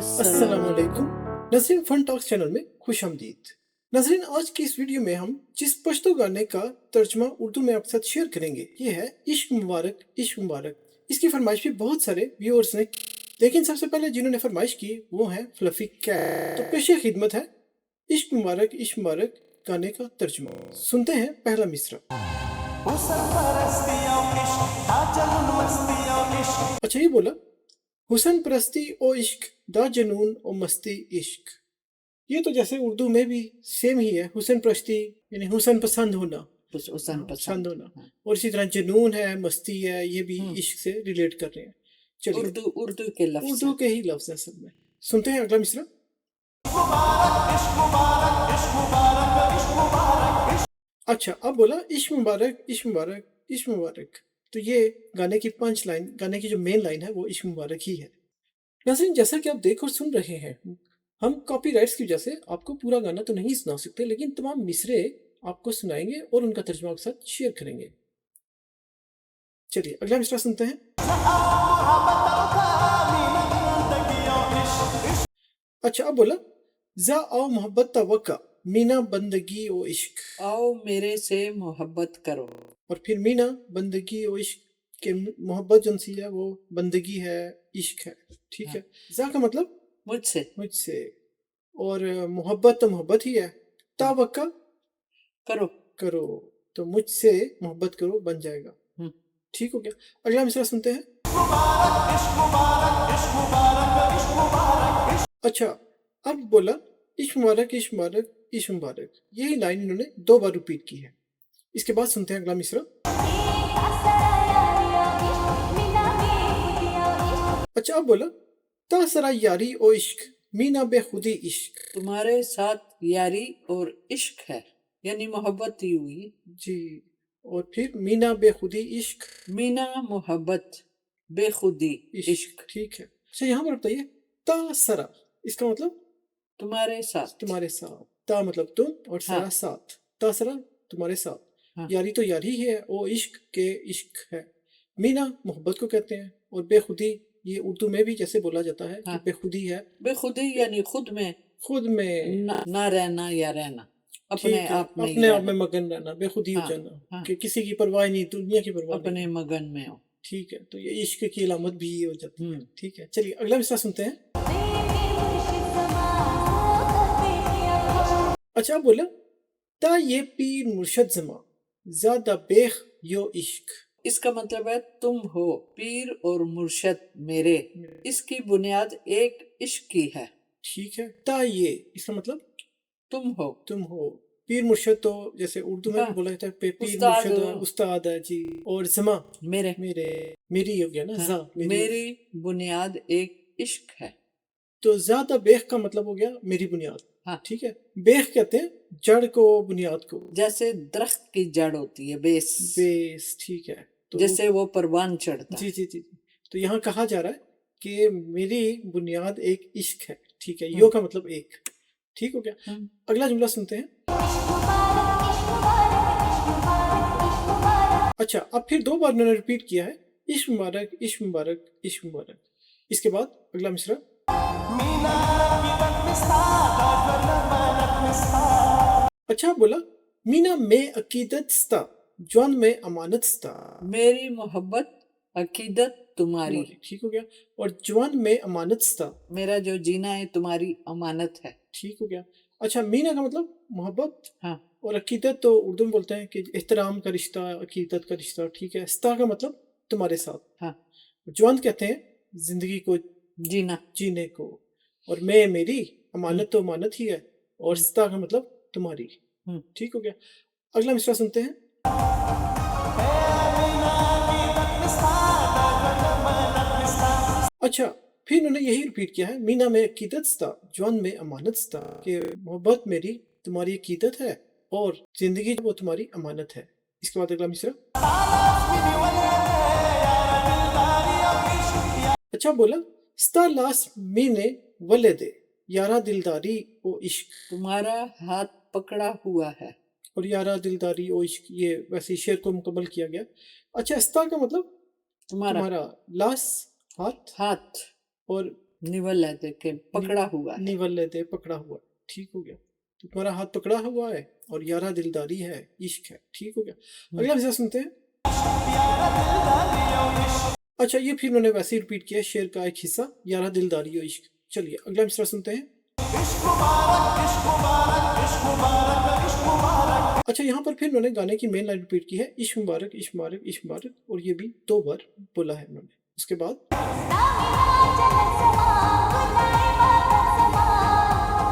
अस्सलामुअलैकुम। नजरीन fun talks channel में खुश आमदीद। नजरीन आज की इस वीडियो में हम जिस पश्तो गाने का तर्जमा उर्दू में आपके साथ शेयर करेंगे ये है इश्क मुबारक इश्क मुबारक। इसकी फरमाइश भी बहुत सारे व्यूअर्स ने की, लेकिन सबसे पहले जिन्होंने फरमाइश की वो है फ्लफी कैट। तो पेशे खिदमत है इश्क मुबारक गाने का तर्जमा। सुनते हैं पहला मिसरा। अच्छा ये बोला हुसन परस्ती ओ इश्क दा जुनून ओ मस्ती इश्क। ये तो जैसे उर्दू में भी सेम ही है, हुसन परस्ती यानी हुसन पसंद होना, हुसन पसंद होना। हाँ। और इसी तरह जुनून है, मस्ती है, ये भी इश्क से रिलेट कर रहे हैं। चलिए उर्दू के लफ्ज उर्दू के ही लफ्ज हैं सब में। सुनते हैं अगला मिसरा। अच्छा अब बोला इश्क मुबारक इश्क मुबारक इश्क मुबारक। तो ये गाने की पंच लाइन, गाने की जो मेन लाइन है वो इश्क मुबारक ही है। नाज़रीन जैसा कि आप देख और सुन रहे हैं, हम कॉपीराइट्स की वजह से आपको पूरा गाना तो नहीं सुना सकते, लेकिन तमाम मिसरे आपको सुनाएंगे और उनका तर्जुमा आपके साथ शेयर करेंगे। चलिए अगला मिसरा सुनते हैं। अच्छा अब बोला जा आओ मोहब्बत तवक्का मीना बंदगी ओ इश्क। आओ मेरे से मोहब्बत करो। और फिर मीना बंदगी ओ इश्क के मोहब्बत जो सी है वो बंदगी है, इश्क है। ठीक है। जा का मतलब मुझसे और मोहब्बत तो मोहब्बत ही है। तवक्का करो करो तो मुझसे मोहब्बत करो बन जाएगा। ठीक हो गया। अगला मिसरा सुनते हैं। अच्छा अब बोला इश्क मुबारक इश्क मुबारक इश्क मुबारक। यही लाइन इन्होंने 2 बार रिपीट की है। इसके बाद सुनते हैं अगला मिसरा। अच्छा अब बोला तासरा यारी ओ इश्क मीना बेखुदी इश्क। तुम्हारे साथ यारी और इश्क है, यानी मोहब्बत ही हुई जी। और फिर मीना बेखुदी इश्क, मीना मोहब्बत बेखुदी इश्क। ठीक है। अच्छा यहाँ पर बताइए तासरा इसका मतलब तुम्हारे साथ ता मतलब तुम और सरा हाँ। साथ। तासरा तुम्हारे साथ। हाँ। यारी तो यारी ही है, वो इश्क के इश्क है। मीना मोहब्बत को कहते हैं और बेखुदी ये उर्दू में भी जैसे बोला जाता है कि बेखुदी है। बेखुदी यानी खुद में ना रहना या रहना, अपने आप में मगन रहना, बेखुदी हो जाना कि किसी की परवाह नहीं, दुनिया की परवाह नहीं, अपने मगन में हो। ठीक है। तो ये इश्क की अलामत भी ये हो जाती है। ठीक है। चलिए अगला मिसरा सुनते हैं। अच्छा बोला ता ये पीर मुर्शद जमा ज्यादा बेख यो इश्क। इसका मतलब है तुम हो पीर और मुर्शद मेरे, इसकी बुनियाद एक इश्क की है। ठीक है। ता ये इसका मतलब तुम हो पीर मुर्शद तो जैसे उर्दू में भी बोला जाता है पीर मुर्शद उस्ताद है जी। और जमा मेरी हो गया ना। जा मेरी बुनियाद एक इश्क है। तो ज्यादा बेख का मतलब हो गया मेरी बुनियाद। हाँ। ठीक है। बेख कहते हैं जड़ को, बुनियाद को, जैसे दरख्त की जड़ होती है बेस। ठीक है। तो जैसे वो परवान चढ़ता जी। तो यहाँ कहा जा रहा है कि मेरी बुनियाद एक इश्क है। ठीक है। यो का मतलब एक। ठीक हो गया। अगला जुमला सुनते हैं। अच्छा अब फिर 2 बार मैंने रिपीट किया है इश्क मुबारक इश्क मुबारक इश्क मुबारक। इसके बाद अगला मिसरा। अच्छा बोला मीना में अकीदत स्ता जौन में अमानत स्ता। मेरी मोहब्बत अकीदत तुम्हारी। ठीक हो गया। और जवान में अमानत स्ता, मेरा जो जीना है तुम्हारी अमानत है। ठीक हो गया। अच्छा मीना का मतलब मोहब्बत। हाँ। और अकीदत तो उर्दू में बोलते हैं कि एहतराम का रिश्ता, अकीदत का रिश्ता। ठीक है। स्ता का मतलब तुम्हारे साथ। हाँ। जवान कहते हैं जिंदगी को जीने को। और मैं मेरी अमानत तो अमानत ही है और स्ता का मतलब तुम्हारी। ठीक हो गया। अगला मिसरा सुनते हैं। अच्छा फिर उन्होंने यही रिपीट किया है मीना में अकीदत स्ता जौन में अमानत स्ता कि मोहब्बत मेरी तुम्हारी अकीदत है और जिंदगी वो तुम्हारी अमानत है। इसके बाद अगला मिसरा। अच्छा बोला स्ता लास मीने वले दे यारा दिलदारी ओ इश्क। तुम्हारा हाथ पकड़ा हुआ है और यारा दिलदारी ओ इश्क, ये वैसे शेर को मुकम्मल किया गया। अच्छा स्ता का मतलब तुम्हारा लास हाथ हाथ और निवल है देखे पकड़ा हुआ है। निवल दे पकड़ा हुआ, ठीक हो गया। तो तुम्हारा हाथ पकड़ा हुआ है और यारा दिलदारी है, इश्क है, ठीक हो गया। अगला मिसरा सुनते हैं। अच्छा, ये फिर उन्होंने वैसे ही रिपीट किया शेर का एक हिस्सा, यारा दिलदारी और इश्क। चलिए अगला मिसरा सुनते हैं। अच्छा, यहाँ पर फिर उन्होंने गाने की मेन लाइन रिपीट की है, इश्क मुबारक इश्क मुबारक इश्क मुबारक, और ये भी 2 बार बोला है उन्होंने। उसके बाद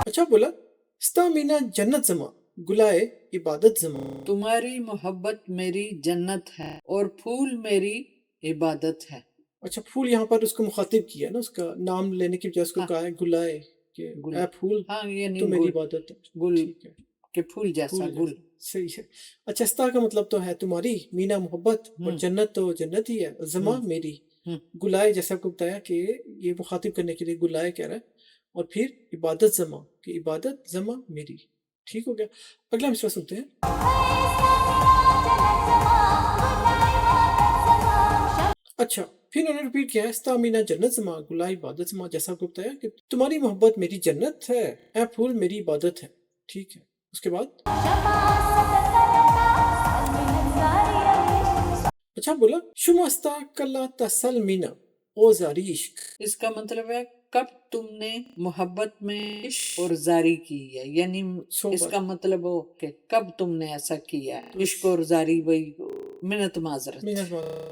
अच्छा बोला, स्तामीना जन्नत जमा गुलाए इबादत जमा। तुम्हारी मोहब्बत मेरी जन्नत है और फूल मेरी इबादत है। अच्छा, फूल यहाँ पर उसको मुखातिब किया ना, उसका नाम लेने की वजह उसको हाँ। कहा है गुलाए के गुल। ए फूल, हाँ, ये नहीं तो मेरी गुल, इबादत है, गुल ठीक है, के फूल जैसा फूल गुल। जैसा, सही है। अच्छा, स्ता का मतलब तो है तुम्हारी, मीना मोहब्बत, और जन्नत तो जन्नत ही है, जमा मेरी। गुलाए जैसे आपको बताया कि ये मुखातिब करने के लिए गुलाए कह रहा है, और फिर इबादत जमा कि इबादत जमा मेरी, ठीक हो गया। अगला मिसरा सुनते हैं। अच्छा, फिर उन्होंने रिपीट किया है, स्तामीना जन्नत जमा गुलाए इबादत जमा, जैसा आपको बताया कि तुम्हारी मोहब्बत मेरी जन्नत है, ए फूल मेरी इबादत है, ठीक है। उसके बाद अच्छा बोला, शुमस्ता कल्ला तसल मीना ओ जारी इश्क। इसका मतलब है कब तुमने मोहब्बत में इश्क और जारी की है, यानी इसका मतलब हो कि कब तुमने ऐसा किया है। इश्क और जारी वही मिन्नत माजरत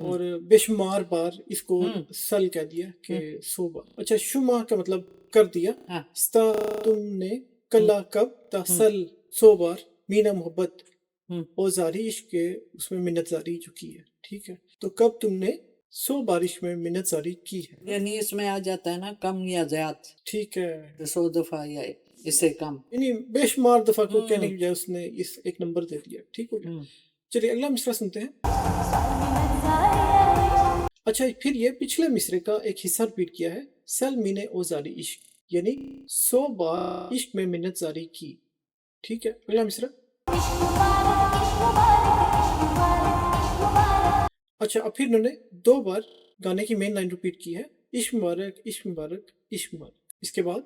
और बेशुमार बार इसको सल कह दिया कि 100 बार। अच्छा, शुमा का मतलब कर दिया। हाँ। स्ता तुमने, कल्ला कब, तसल 100 बार, मीना मोहब्बत, और जारी इश्क के उसमें मिन्नत जारी जो की है, ठीक है। तो कब तुमने 100 बारिश में मिन्नत जारी की है, यानी इसमें आ जाता है ना कम या ज्यादा, ठीक है, 100 दफा या इससे कम, यानी बेशुमार दफा को कहने की बजाय उसने इस एक नंबर दे दिया, ठीक हो गया। चलिए अगला मिसरा सुनते हैं। अच्छा, फिर ये पिछले मिसरे का एक हिस्सा रिपीट किया है, सल मीने ओ जारी इश्क, यानी 100 बार इश्क में मिन्नत जारी की, ठीक है। अगला मिसरा। अच्छा, अब फिर उन्होंने 2 बार गाने की मेन लाइन रिपीट की है, इश्क मुबारक इश्क मुबारक इश्क मुबारक। इसके बाद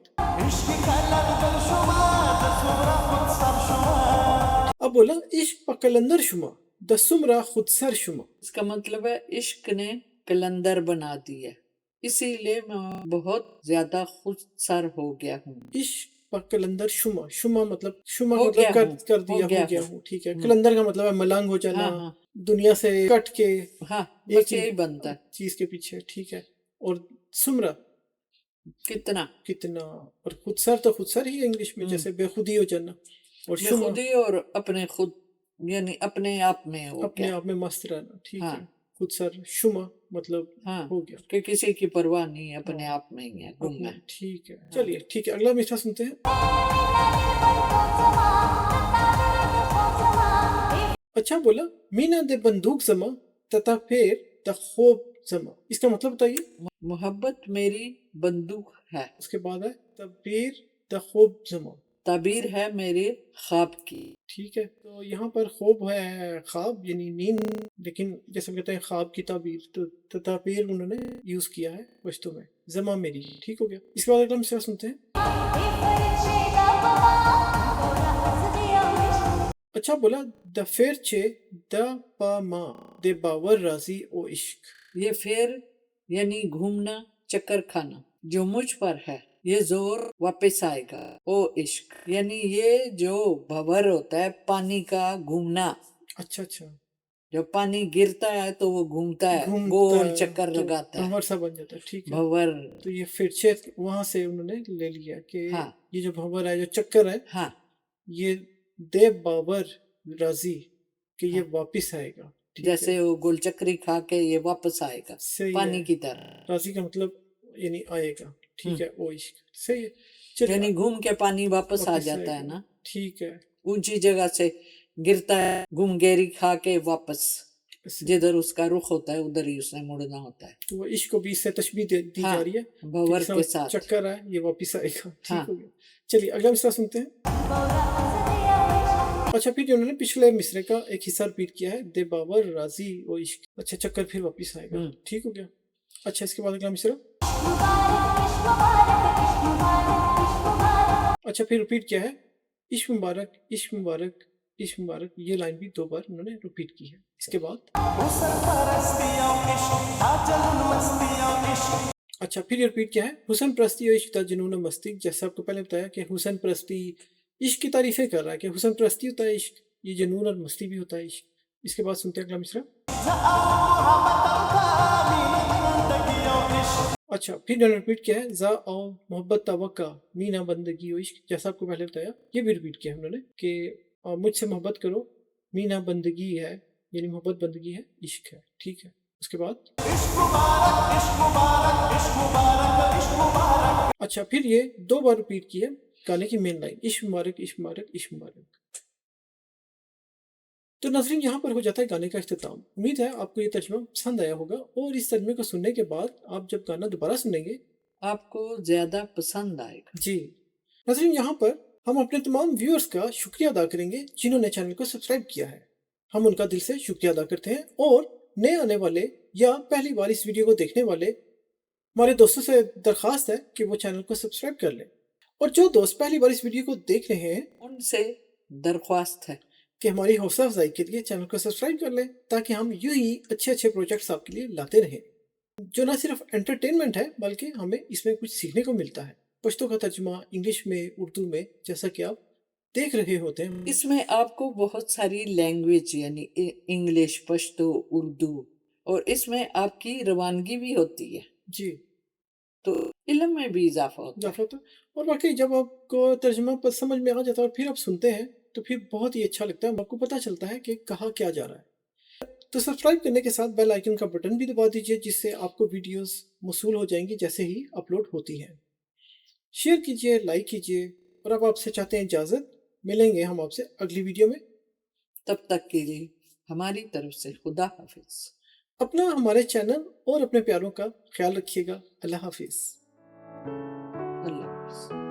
अब बोला, इश्क प कलंदर शुमा दसुमरा खुद सर शुमा। इसका मतलब है इश्क ने कलंदर बना दी है, इसीलिए मैं बहुत ज्यादा खुद सर हो गया हूँ। इश्क प कलंदर शुमा, शुमा मतलब शुमा हो का मतलब गया कर दिया, हो गया हूँ, ठीक है। कलंदर का मतलब है मलंग हो जाना, हाँ, हाँ। दुनिया से कट के, हाँ, एक बस यही बनता है। चीज के पीछे, ठीक है। और सुमरा कितना कितना, और खुद सर तो खुद सर ही है इंग्लिश में, जैसे बेखुदी हो जाना, और शुमा बेखुदी और अपने खुद, यानी अपने आप में हो अपने गया। आप में मस्त रहना, ठीक हाँ। है। खुद सर शुमा मतलब हाँ, हो गया, कि किसी की परवाह नहीं है, अपने आप में ही है, गुम अपने, है। ठीक है। चलिए ठीक है, अगला मिसरा सुनते हैं। अच्छा बोला, मीना दे बंदूक जमा तथा फिर द खोब जमा, इसका मतलब बताइए। मोहब्बत मेरी बंदूक है, उसके बाद है तबीर द खोब जमा, ताबीर है मेरे ख्वाब की, ठीक है। तो यहाँ पर खोब है ख्वाब यानी नींद, लेकिन जैसे कहते हैं ख्वाब की ताबीर, तो ताबीर उन्होंने यूज किया है पश्तो में, जमा मेरी, ठीक हो गया। इसके बाद अगला मिसरा सुनते हैं। अच्छा बोला, द फेर चे द पा दे बावर राजी ओ इश्क। ये फेर यानी घूमना, चक्कर खाना जो मुझ पर है, ये जोर वापस आएगा ओ इश्क, यानी ये जो भंवर होता है पानी का घूमना, अच्छा अच्छा, जब पानी गिरता है तो वो घूमता है, घूमता गोल है चक्कर तो लगाता है, भंवर सा बन जाता है, ठीक है। भंवर। तो ये फिर से वहां से उन्होंने ले लिया कि हाँ। ये जो भंवर है, जो चक्कर है, हाँ, ये दे बाबर राजी कि ये हाँ। वापिस आएगा, ठीक जैसे है। वो गोल चक्री खा के ये वापस आएगा सही पानी है, की तरह, राजी का मतलब यानी आएगा, ठीक है, ओ इश्क, सही है। यानी चलिए घूम के पानी वापस आ जाता है आएगा, ना, ठीक है। ऊंची जगह से गिरता है, घुमगेरी खा के वापस जिधर उसका रुख होता है उधर ही उसने मुड़ना होता है। तो इश्क को भी इससे तशबीह दी हाँ, जा रही है, भंवर कि के साथ। चक्कर है ये वापिस आएगा, ठीक हाँ। हो गया। चलिए अगला मिसरा सुनते हैं। अच्छा, फिर उन्होंने पिछले मिसरे का एक हिस्सा रिपीट किया है, दे बाबर राजी ओ इश्क, अच्छा चक्कर फिर वापिस आएगा, ठीक हो गया। अच्छा, इसके बाद अगला मिसरा। अच्छा, फिर रिपीट किया है, इश्क मुबारक, इश्क मुबारक, इश्क मुबारक। ये लाइन भी 2 बार उन्होंने रिपीट की है। इसके बाद अच्छा, फिर ये रिपीट किया है, हुस्न परस्ती और इश्क दा जुनून और मस्ती। जैसे आपको पहले बताया कि हुस्न परस्ती इश्क की तारीफें कर रहा है कि हुस्न परस्ती होता है इश्क, ये जुनून और मस्ती भी होता है इश्क। इसके बाद सुनते हैं अगला मिसरा। अच्छा, फिर इन्होंने रिपीट किया है, ज़ा आओ मोहब्बत तवक्का मीना बंदगी ओ इश्क। जैसा आपको पहले बताया, ये भी रिपीट किया है उन्होंने कि मुझसे मोहब्बत करो, मीना बंदगी है, यानी मोहब्बत बंदगी है, इश्क है। ठीक है। उसके बाद अच्छा, फिर ये 2 बार रिपीट किया गाने की मेन लाइन, इश्क मुबारक, इश्क मुबारक, इश्क मुबारक। तो नाज़रीन, यहाँ पर हो जाता है गाने का इख्तिताम। उम्मीद है आपको ये तर्जुमा पसंद आया होगा और इस तर्जुमे को सुनने के बाद आप जब गाना दोबारा सुनेंगे आपको ज्यादा पसंद आएगा। जी। नाज़रीन, यहाँ पर हम अपने तमाम व्यूअर्स का शुक्रिया अदा करेंगे जिन्होंने चैनल को सब्सक्राइब किया है। हम उनका दिल से शुक्रिया अदा करते हैं और नए आने वाले या पहली बार इस वीडियो को देखने वाले हमारे दोस्तों से दरख्वास्त है कि वो चैनल को सब्सक्राइब कर लें। और जो दोस्त पहली बार इस वीडियो को देख रहे हैं उनसे दरख्वास्त है कि हमारी हौसला अफजाई के लिए चैनल को सब्सक्राइब कर लें, ताकि हम यूं ही अच्छे अच्छे प्रोजेक्ट्स आपके लिए लाते रहें, जो ना सिर्फ एंटरटेनमेंट है बल्कि हमें इसमें कुछ सीखने को मिलता है। पश्तो का तर्जुमा इंग्लिश में, उर्दू में, जैसा कि आप देख रहे होते हैं। इसमें आपको बहुत सारी लैंग्वेज यानी इंग्लिश, पश्तो, उर्दू, और इसमें आपकी रवानगी भी होती है, जी, तो इल्म में भी इजाफा होता है। जाफर होता है। और वाकई जब आपको तर्जुमा पर समझ में आ जाता है और फिर आप सुनते हैं तो फिर बहुत ही अच्छा लगता है, आपको पता चलता है कि कहा क्या जा रहा है। तो सब्सक्राइब करने के साथ बेल आइकन का बटन भी दबा दीजिए, जिससे आपको वीडियोस मौसूल हो जाएंगी जैसे ही अपलोड होती हैं। शेयर कीजिए, लाइक कीजिए। और अब आपसे चाहते हैं इजाज़त, मिलेंगे हम आपसे अगली वीडियो में। तब तक के लिए हमारी तरफ से खुदा हाफिज। अपना, हमारे चैनल और अपने प्यारों का ख्याल रखिएगा। अल्लाह हाफिज़। अल्लाह हाफिज।